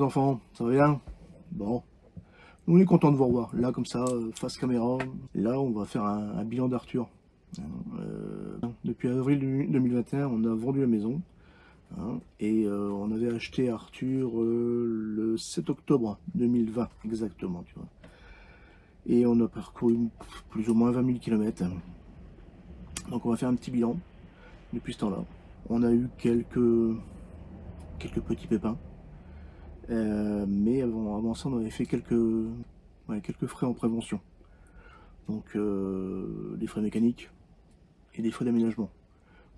les enfants, ça va bien? Bon, on est content de vous revoir. Là, comme ça, face caméra. Là, on va faire un bilan d'Arthur. Depuis avril 2021, on a vendu la maison. Et on avait acheté Arthur le 7 octobre 2020, exactement, tu vois. Et on a parcouru plus ou moins 20 000 km. Donc on va faire un petit bilan depuis ce temps-là. On a eu quelques petits pépins. Mais avant ça, on avait fait quelques frais en prévention. Donc des frais mécaniques et des frais d'aménagement.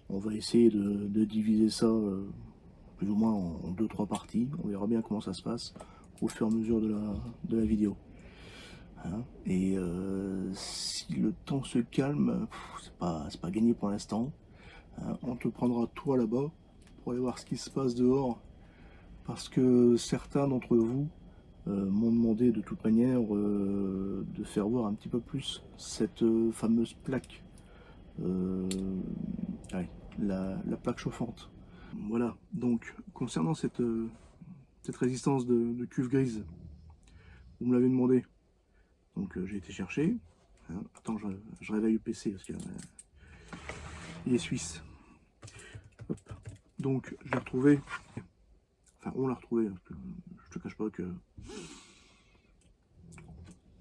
On va essayer de diviser ça plus ou moins en 2-3 parties. On verra bien comment ça se passe au fur et à mesure de la vidéo. Et si le temps se calme, c'est pas gagné pour l'instant. On te prendra toi là-bas pour aller voir ce qui se passe dehors. Parce que certains d'entre vous m'ont demandé de toute manière de faire voir un petit peu plus cette fameuse plaque, ouais, la plaque chauffante. Voilà, donc concernant cette résistance de cuve grise, vous me l'avez demandé, donc j'ai été chercher. Attends, je réveille le PC parce qu'il est suisse. Hop. Donc je l'ai retrouvé, enfin on l'a retrouvé, parce que je te cache pas que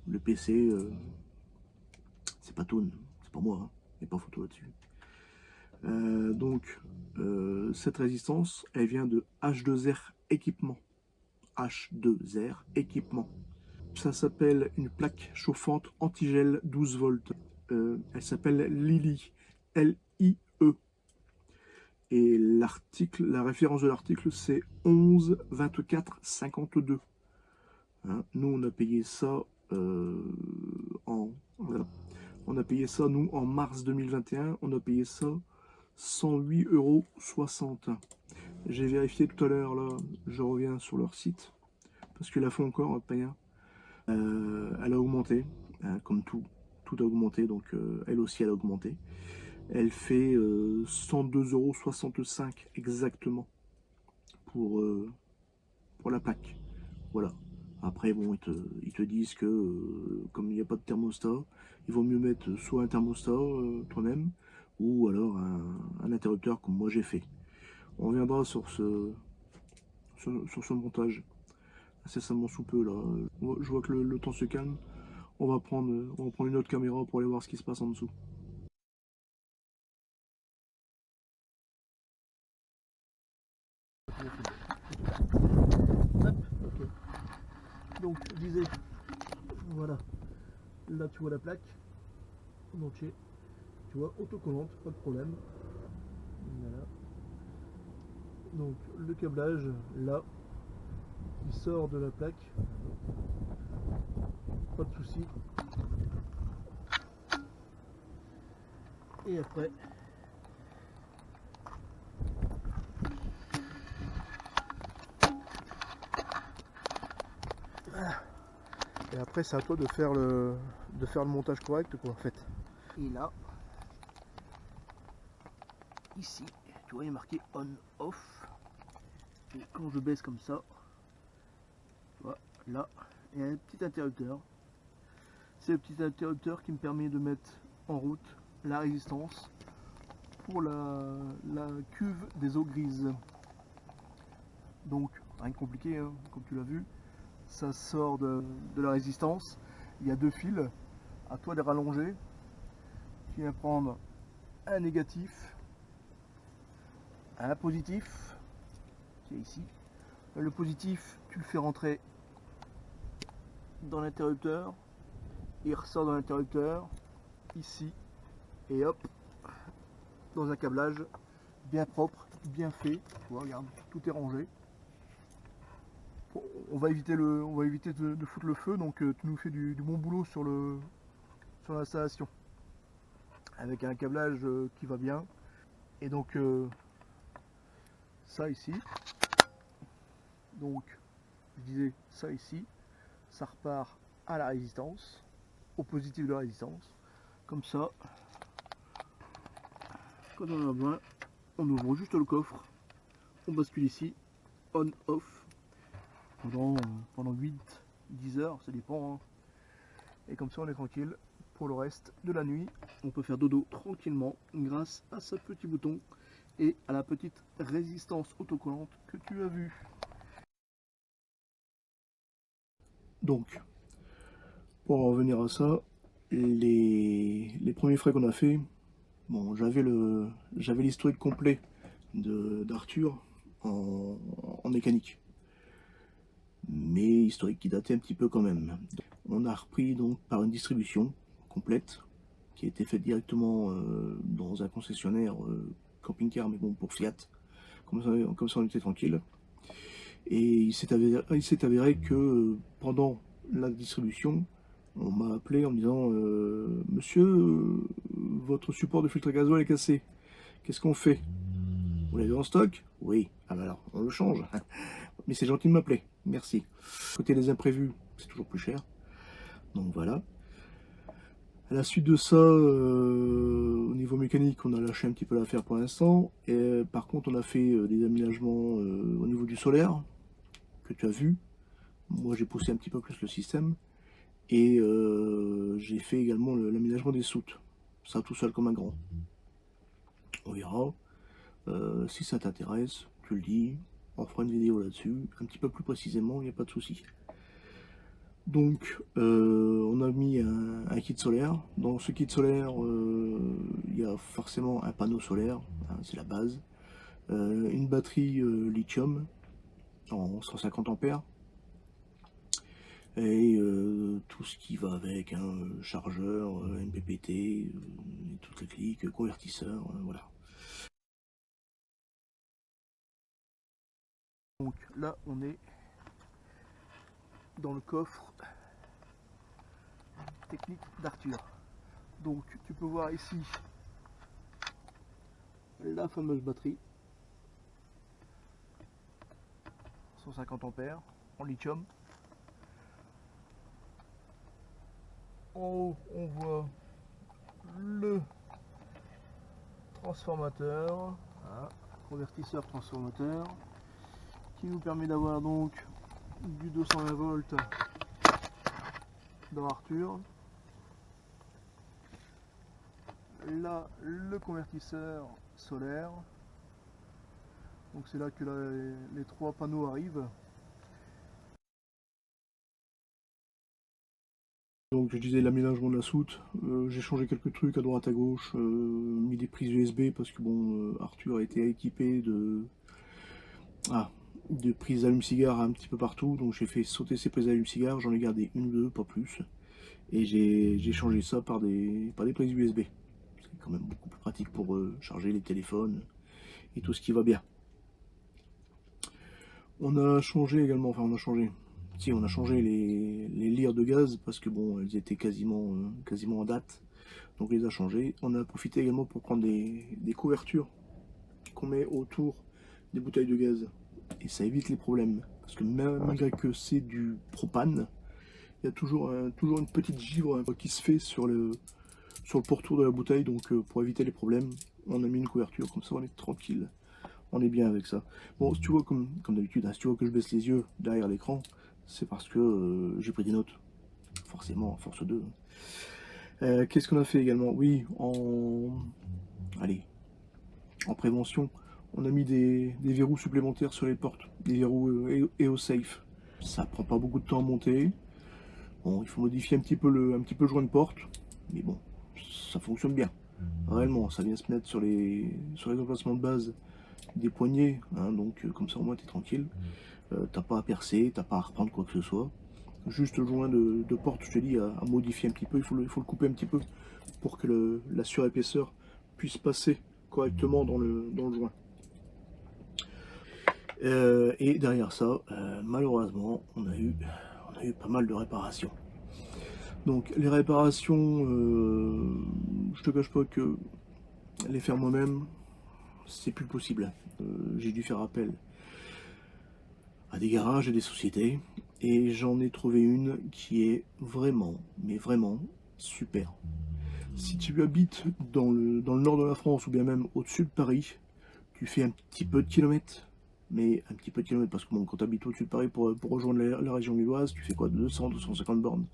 le PC, c'est pas Toon, c'est pas moi, il n'y a pas photo là-dessus. Donc, cette résistance, elle vient de H2R équipement. H2R équipement. Ça s'appelle une plaque chauffante antigel 12 volts. Elle s'appelle Lili. L-I-E. Et l'article, la référence de l'article, c'est 11 24 52. Nous, on a payé ça on a payé ça, nous, en mars 2021. On a payé ça 108,60 €. J'ai vérifié tout à l'heure, là, je reviens sur leur site, parce que la font encore, payen. Elle a augmenté, comme tout a augmenté, donc elle aussi elle a augmenté. Elle fait 102,65 € exactement pour la plaque. Voilà. Après, bon, ils te disent que comme il n'y a pas de thermostat, il vaut mieux mettre soit un thermostat toi-même, ou alors un interrupteur comme moi j'ai fait. On reviendra sur ce montage incessamment sous peu là. Je vois que le temps se calme. On va prendre une autre caméra pour aller voir ce qui se passe en dessous. Hop, ok. Donc je disais, voilà, là tu vois la plaque en entier, tu vois, autocollante, pas de problème. Voilà. Donc le câblage là, il sort de la plaque, pas de souci. Et après, et après c'est à toi de faire le montage correct quoi en fait. Et là, ici, tu vois il est marqué on off. Et quand je baisse comme ça, tu vois, là, il y a un petit interrupteur. C'est le petit interrupteur qui me permet de mettre en route la résistance pour la cuve des eaux grises. Donc, rien de compliqué, hein, comme tu l'as vu. Ça sort de la résistance. Il y a deux fils. À toi de les rallonger. Tu viens prendre un négatif, un positif, qui est ici. Le positif, tu le fais rentrer dans l'interrupteur. Il ressort dans l'interrupteur, ici, et hop, dans un câblage bien propre, bien fait. Tu vois, regarde, tout est rangé. Bon, on va éviter de foutre le feu, donc tu nous fais du bon boulot sur l'installation. Avec un câblage qui va bien. Et donc ça ici. Donc je disais ça ici, ça repart à la résistance, au positif de la résistance. Comme ça, quand on en a besoin, on ouvre juste le coffre, on bascule ici, on, off, pendant 8-10 heures, ça dépend, hein. Et comme ça on est tranquille pour le reste de la nuit. On peut faire dodo tranquillement grâce à ce petit bouton et à la petite résistance autocollante que tu as vue. Donc, pour en revenir à ça, les premiers frais qu'on a fait, bon, j'avais l'historique complet d'Arthur en mécanique, mais historique qui datait un petit peu quand même. On a repris donc par une distribution complète qui a été faite directement dans un concessionnaire camping-car, mais bon, pour Fiat. Comme ça on était tranquille. Et il s'est avéré que pendant la distribution, on m'a appelé en me disant Monsieur, votre support de filtre à gasoil est cassé. Qu'est-ce qu'on fait? Vous l'avez en stock? Oui. Ah bah alors, on le change. Mais c'est gentil de m'appeler. Merci. Côté des imprévus, c'est toujours plus cher. Donc voilà. À la suite de ça, au niveau mécanique, on a lâché un petit peu l'affaire pour l'instant. Et par contre, on a fait des aménagements au niveau du solaire, que tu as vu. Moi, j'ai poussé un petit peu plus le système. Et j'ai fait également l'aménagement des soutes. Ça tout seul comme un grand. On verra. Si ça t'intéresse, tu le dis. On fera une vidéo là-dessus. Un petit peu plus précisément, il n'y a pas de souci. Donc, on a mis un kit solaire. Dans ce kit solaire, il y a forcément un panneau solaire, hein, c'est la base. Une batterie lithium en 150 ampères. Et tout ce qui va avec, hein, chargeur, MPPT, et toutes les clics, convertisseur, voilà. Donc là, on est dans le coffre technique d'Arthur. Donc tu peux voir ici la fameuse batterie 150 ampères en lithium. En haut, on voit le transformateur, voilà, convertisseur transformateur, qui nous permet d'avoir donc du 220 volts dans Arthur. Là, le convertisseur solaire. Donc c'est là que les trois panneaux arrivent. Donc je disais l'aménagement de la soute, j'ai changé quelques trucs à droite à gauche, mis des prises USB parce que bon, Arthur a été équipé de prises allume-cigare un petit peu partout, donc j'ai fait sauter ces prises allume-cigare, j'en ai gardé une ou deux, pas plus, et j'ai changé ça par des prises USB. C'est quand même beaucoup plus pratique pour charger les téléphones et tout ce qui va bien. On a changé également, enfin on a changé les lyres de gaz parce que bon, elles étaient quasiment en date, donc on les a changées. On a profité également pour prendre des couvertures qu'on met autour des bouteilles de gaz, et ça évite les problèmes parce que même malgré que c'est du propane, il y a toujours une petite givre qui se fait sur le pourtour de la bouteille, donc pour éviter les problèmes, on a mis une couverture, comme ça on est tranquille. On est bien avec ça. Bon, si tu vois, comme d'habitude, hein, si tu vois que je baisse les yeux derrière l'écran, c'est parce que j'ai pris des notes. Forcément, à force de. Qu'est-ce qu'on a fait également? Oui, en prévention, on a mis des verrous supplémentaires sur les portes, des verrous EOS Safe. Ça prend pas beaucoup de temps à monter. Bon, il faut modifier un petit peu le joint de porte, mais bon, ça fonctionne bien. Réellement, ça vient se mettre sur les emplacements de base des poignées, hein, donc comme ça au moins tu es tranquille. T'as pas à percer, t'as pas à reprendre quoi que ce soit. Juste le joint de porte, je te dis, à modifier un petit peu, il faut le couper un petit peu pour que la surépaisseur puisse passer correctement dans le joint. Et derrière ça, malheureusement, on a eu pas mal de réparations. Donc les réparations, je te cache pas que les faire moi-même, c'est plus possible. J'ai dû faire appel à des garages et des sociétés, et j'en ai trouvé une qui est vraiment, mais vraiment super. Si tu habites dans le nord de la France ou bien même au-dessus de Paris, tu fais un petit peu de kilomètres, mais un petit peu de kilomètres, parce que bon, quand tu habites au-dessus de Paris pour rejoindre la région lilloise, tu fais quoi, 200, 250 bornes.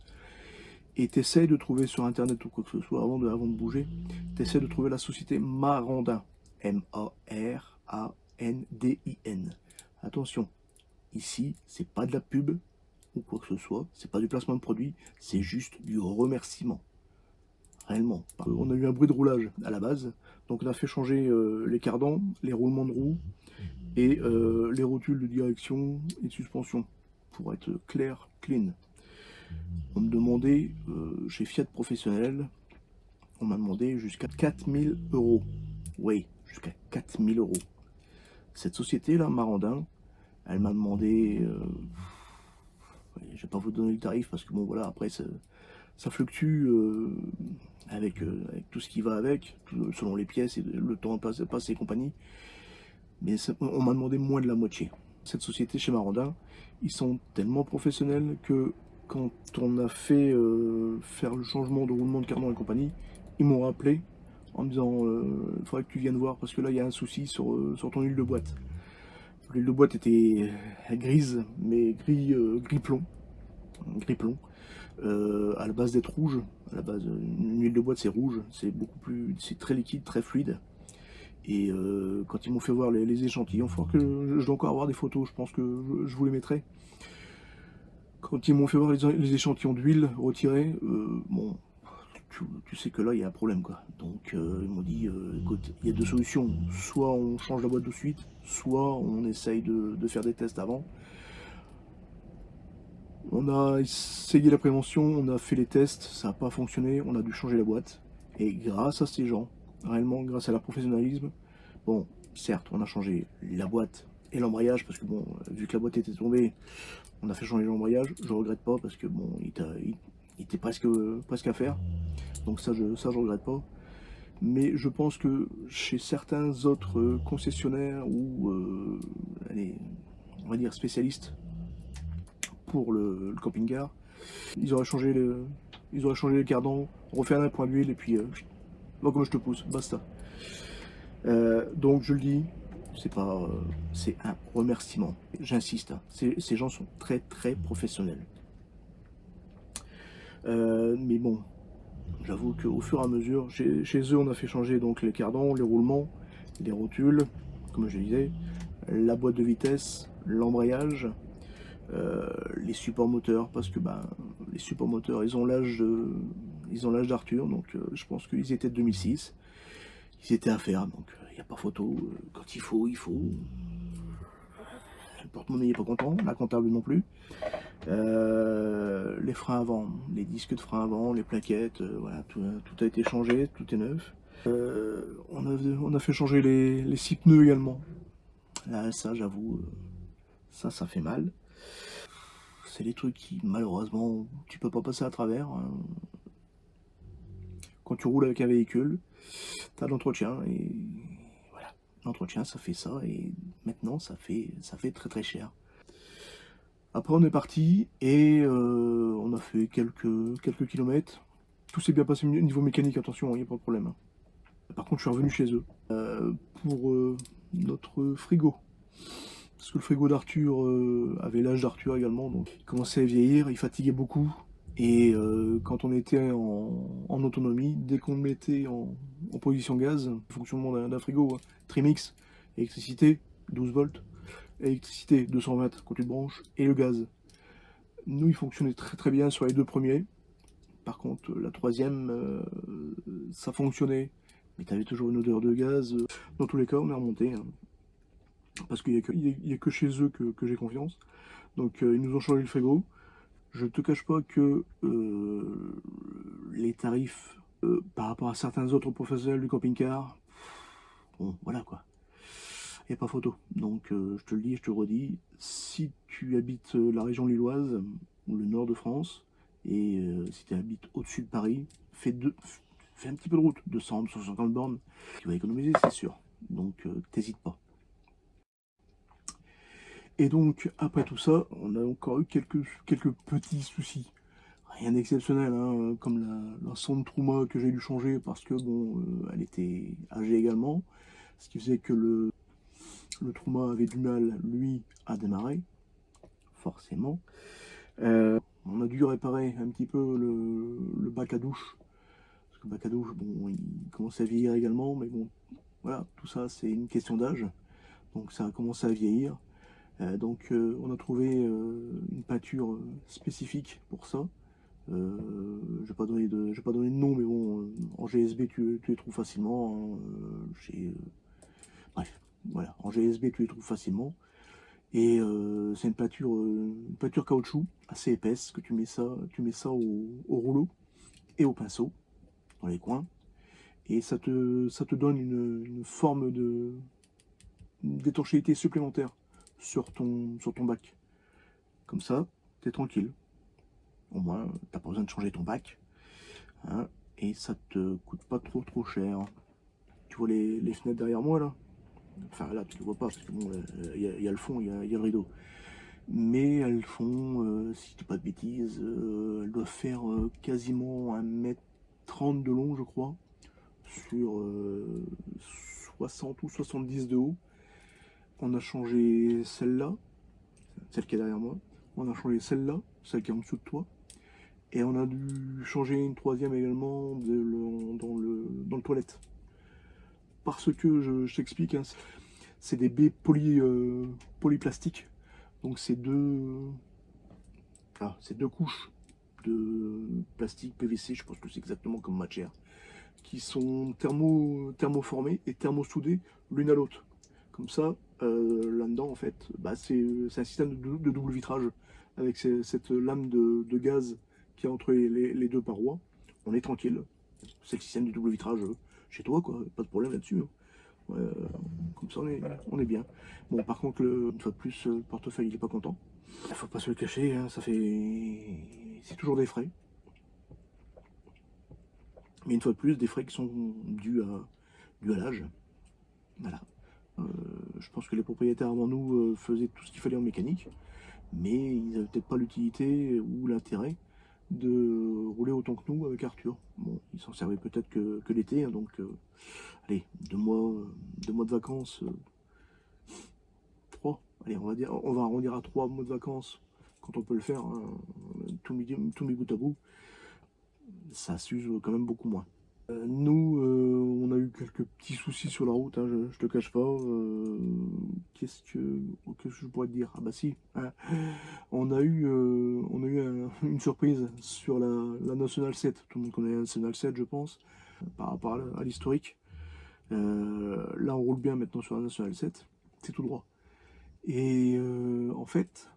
Et tu essaies de trouver sur internet ou quoi que ce soit avant de bouger, tu essaies de trouver la société Marandin. Marandin. Attention, ici, c'est pas de la pub ou quoi que ce soit, c'est pas du placement de produit, c'est juste du remerciement. Réellement. On a eu un bruit de roulage à la base, donc on a fait changer les cardans, les roulements de roues et les rotules de direction et de suspension pour être clair, clean. On me demandait, chez Fiat Professionnel, on m'a demandé jusqu'à 4000 euros. Oui, jusqu'à 4000 euros. Cette société-là, Marandin, elle m'a demandé, je ne vais pas vous donner le tarif parce que bon voilà, après ça fluctue avec tout ce qui va avec, selon les pièces et le temps passé et compagnie. Mais on m'a demandé moins de la moitié. Cette société chez Marandin, ils sont tellement professionnels que quand on a fait faire le changement de roulement de cardan et compagnie, ils m'ont rappelé en me disant il faudrait que tu viennes voir parce que là il y a un souci sur ton huile de boîte. L'huile de boîte était grise, mais gris plomb. Gris plomb. À la base d'être rouge, à la base une huile de boîte c'est rouge, c'est très liquide, très fluide. Et quand ils m'ont fait voir les échantillons, je dois encore avoir des photos, je pense que je vous les mettrai. Quand ils m'ont fait voir les échantillons d'huile retirés, bon, tu sais que là il y a un problème quoi. Donc ils m'ont dit, écoute, il y a deux solutions, soit on change la boîte de suite, soit on essaye de faire des tests avant. On a essayé la prévention, on a fait les tests, ça n'a pas fonctionné, on a dû changer la boîte. Et grâce à ces gens, réellement grâce à leur professionnalisme, bon, certes, on a changé la boîte et l'embrayage, parce que bon, vu que la boîte était tombée, on a fait changer l'embrayage. Je regrette pas, parce que bon, il était presque à faire. Donc ça, je regrette pas. Mais je pense que chez certains autres concessionnaires ou, allez, on va dire spécialistes pour le camping-car, ils auraient changé les cardans, refait un point d'huile et puis, bon, comme je te pousse, basta. Donc je le dis, c'est un remerciement. J'insiste, hein, ces gens sont très très professionnels. Mais bon, j'avoue qu'au fur et à mesure, chez eux on a fait changer donc les cardans, les roulements, les rotules, comme je disais, la boîte de vitesse, l'embrayage, les supports moteurs, parce que ben, les supports moteurs ils ont l'âge d'Arthur, donc je pense qu'ils étaient de 2006. Ils étaient à faire, donc il n'y a pas photo. Quand il faut, il faut. Le porte-monnaie n'est pas content, la comptable non plus. Les freins avant, les disques de frein avant, les plaquettes, voilà, tout a été changé, tout est neuf. On a fait changer les 6 pneus également. Là, ça, j'avoue, ça fait mal. C'est des trucs qui, malheureusement, tu peux pas passer à travers. Hein. Quand tu roules avec un véhicule, tu as l'entretien et voilà. L'entretien, ça fait ça et maintenant, ça fait très très cher. Après, on est parti et on a fait quelques kilomètres. Tout s'est bien passé au niveau mécanique, attention, il n'y a pas de problème. Par contre, je suis revenu chez eux pour notre frigo. Parce que le frigo d'Arthur avait l'âge d'Arthur également, donc il commençait à vieillir, il fatiguait beaucoup. Et quand on était en autonomie, dès qu'on le mettait en position gaz, le fonctionnement d'un frigo, hein, trimix, électricité, 12 volts, électricité 220 quand tu te branches, et le gaz. Nous, il fonctionnait très très bien sur les deux premiers. Par contre, la troisième, ça fonctionnait, mais tu avais toujours une odeur de gaz. Dans tous les cas, on est remonté, hein, parce qu'il n'y a que chez eux que j'ai confiance. Donc, ils nous ont changé le frigo. Je te cache pas que les tarifs par rapport à certains autres professionnels du camping-car, bon, voilà quoi. Il n'y a pas photo. Donc, je te le dis, je te le redis, si tu habites la région lilloise ou le nord de France, et si tu habites au-dessus de Paris, fais un petit peu de route, 200, 250 bornes, tu vas économiser, c'est sûr. Donc, t'hésites pas. Et donc, après tout ça, on a encore eu quelques petits soucis. Rien d'exceptionnel, hein, comme la sonde Trouma que j'ai dû changer parce que bon, elle était âgée également, ce qui faisait que Le Truma avait du mal, lui, à démarrer, forcément. On a dû réparer un petit peu le bac à douche. Parce que le bac à douche, bon, il commence à vieillir également, mais bon, voilà, tout ça, c'est une question d'âge. Donc ça a commencé à vieillir. Donc on a trouvé une peinture spécifique pour ça. Je ne vais pas donner de nom, mais bon, en GSB tu les trouves facilement. Hein, bref, voilà, en GSB tu les trouves facilement. Et c'est une peinture caoutchouc assez épaisse que tu mets ça au rouleau et au pinceau dans les coins. Et ça te donne une forme d'étanchéité supplémentaire sur ton bac. Comme ça, tu es tranquille. Au moins, t'as pas besoin de changer ton bac. Hein, et ça te coûte pas trop cher. Tu vois les fenêtres derrière moi là? Enfin là, tu ne vois pas parce que bon, y a le fond, il y a le rideau. Mais elles font, si je dis pas de bêtises, elles doivent faire quasiment 1,30 m de long, je crois, sur 60 ou 70 de haut. On a changé celle-là, celle qui est derrière moi. On a changé celle-là, celle qui est en dessous de toi. Et on a dû changer une troisième également dans le toilette. Parce que, je t'explique, hein, c'est des baies polyplastiques. Donc c'est deux couches de plastique PVC, je pense que c'est exactement comme matière, qui sont thermoformées et thermosoudées l'une à l'autre. Comme ça, là-dedans, en fait, bah, c'est un système de double vitrage avec cette lame de gaz qui est entre les deux parois. On est tranquille. C'est le système de double vitrage chez toi, quoi. Pas de problème là-dessus. Hein. Ouais, comme ça, on est bien. Bon, par contre, une fois de plus, le portefeuille, il est pas content. Il faut pas se le cacher, hein, c'est toujours des frais. Mais une fois de plus, des frais qui sont dus à l'âge. Voilà. Je pense que les propriétaires avant nous faisaient tout ce qu'il fallait en mécanique, mais ils n'avaient peut-être pas l'utilité ou l'intérêt de rouler autant que nous avec Arthur. Bon, ils s'en servaient peut-être que l'été, hein, donc allez, 2 mois de vacances, 3, allez, on va arrondir à 3 mois de vacances quand on peut le faire, hein, tout mis bout à bout, ça s'use quand même beaucoup moins. Nous, on a eu quelques petits soucis sur la route, hein, je te cache pas. Qu'est-ce que je pourrais te dire? Ah bah si, hein. On a eu une surprise sur la National 7. Tout le monde connaît la National 7, je pense, par rapport à l'historique. Là, on roule bien maintenant sur la National 7, c'est tout droit. Et en fait,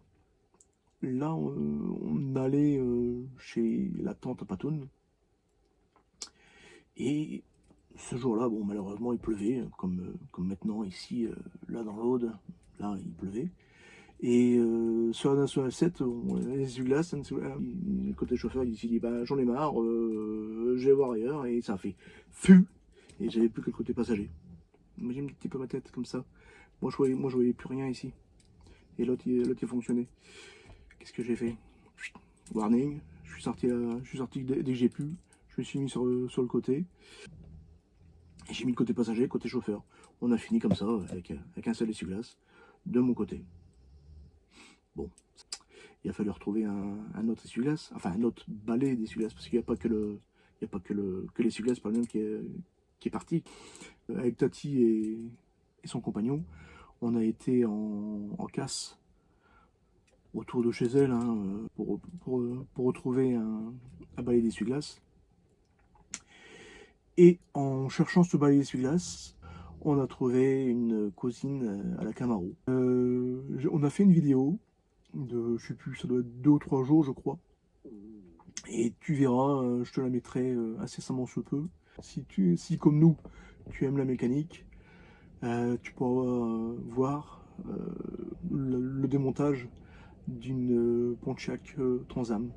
là, on allait chez la tante à Patoun. Et ce jour-là, bon, malheureusement, il pleuvait, comme maintenant ici, là dans l'Aude, là, il pleuvait. Et sur la National 7, les essuie-glaces, le côté chauffeur, il s'est dit, bah, j'en ai marre, je vais voir ailleurs, et ça a fait FU, et j'avais plus que le côté passager. Imagine un petit peu ma tête, comme ça. Moi, je voyais plus rien ici. Et l'autre, il fonctionnait. Qu'est-ce que j'ai fait? Warning, je suis sorti dès que j'ai pu. Je me suis mis sur le côté. Et j'ai mis le côté passager, côté chauffeur. On a fini comme ça, avec un seul essuie-glace, de mon côté. Bon, il a fallu retrouver un autre essuie-glace, enfin un autre balai d'essuie-glace, parce qu'il n'y a pas que l'essuie-glace par exemple qui est parti. Avec Tati et son compagnon, on a été en casse autour de chez elle, hein, pour retrouver un balai d'essuie-glace. Et en cherchant ce balai d'essuie-glace, on a trouvé une cousine à la Camaro. On a fait une vidéo de, je sais plus, ça doit être 2 ou 3 jours, je crois. Et tu verras, je te la mettrai incessamment sous peu. Si comme nous, tu aimes la mécanique, tu pourras voir le démontage d'une Pontiac Trans-Am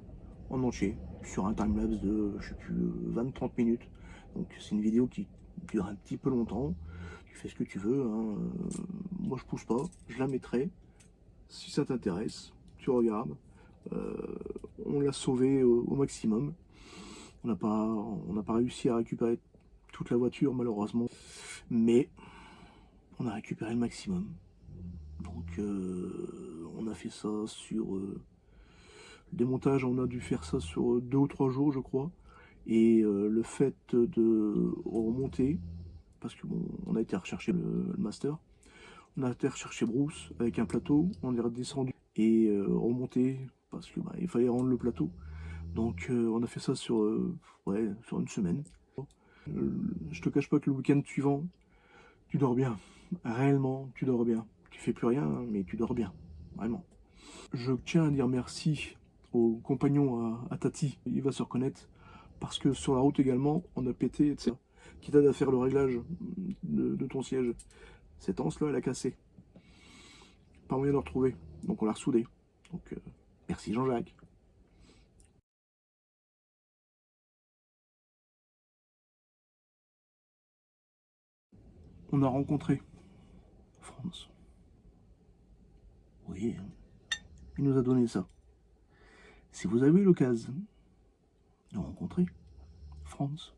en entier sur un timelapse de, je sais plus, 20-30 minutes. Donc c'est une vidéo qui dure un petit peu longtemps. Tu fais ce que tu veux, hein. Moi je pousse pas, je la mettrai. Si ça t'intéresse, tu regardes. On l'a sauvé au maximum. On n'a pas réussi à récupérer toute la voiture malheureusement, mais on a récupéré le maximum. Donc on a fait ça sur le démontage, on a dû faire ça sur 2 ou 3 jours je crois. Et le fait de remonter, parce que bon, on a été rechercher le master, on a été rechercher Bruce avec un plateau, on est redescendu et remonter parce que il fallait rendre le plateau. Donc on a fait ça sur, ouais, sur une semaine. Je te cache pas que le week-end suivant, tu dors bien. Réellement, tu dors bien. Tu fais plus rien, hein, mais tu dors bien. Vraiment. Je tiens à dire merci au compagnon à Tati. Il va se reconnaître. Parce que sur la route également, on a pété, etc. Qui t'aide à faire le réglage de ton siège. Cette anse-là, elle a cassé. Pas moyen de le retrouver. Donc on l'a ressoudé. Donc merci Jean-Jacques. On a rencontré Franz. Oui, il nous a donné ça. Si vous avez eu l'occasion de rencontrer Franz,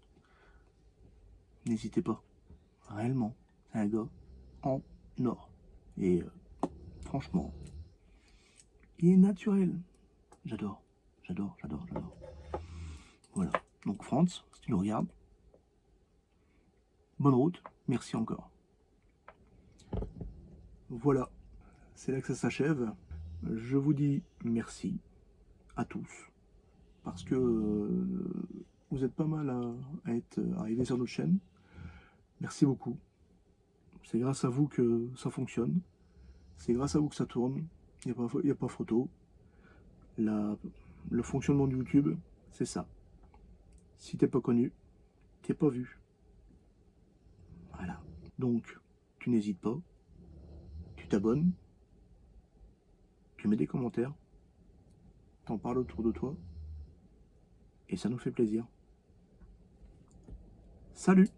n'hésitez pas. Réellement, c'est un gars en or. Et franchement, il est naturel. J'adore, j'adore, j'adore, j'adore. Voilà. Donc Franz, si tu nous regardes, bonne route, merci encore. Voilà, c'est là que ça s'achève. Je vous dis merci à tous, parce que vous êtes pas mal à être arrivés sur notre chaîne. Merci beaucoup. C'est grâce à vous que ça fonctionne. C'est grâce à vous que ça tourne. Il n'y a pas photo. Le fonctionnement de YouTube, c'est ça. Si t'es pas connu, t'es pas vu. Voilà. Donc, tu n'hésites pas. Tu t'abonnes. Tu mets des commentaires. T'en parles autour de toi. Et ça nous fait plaisir. Salut!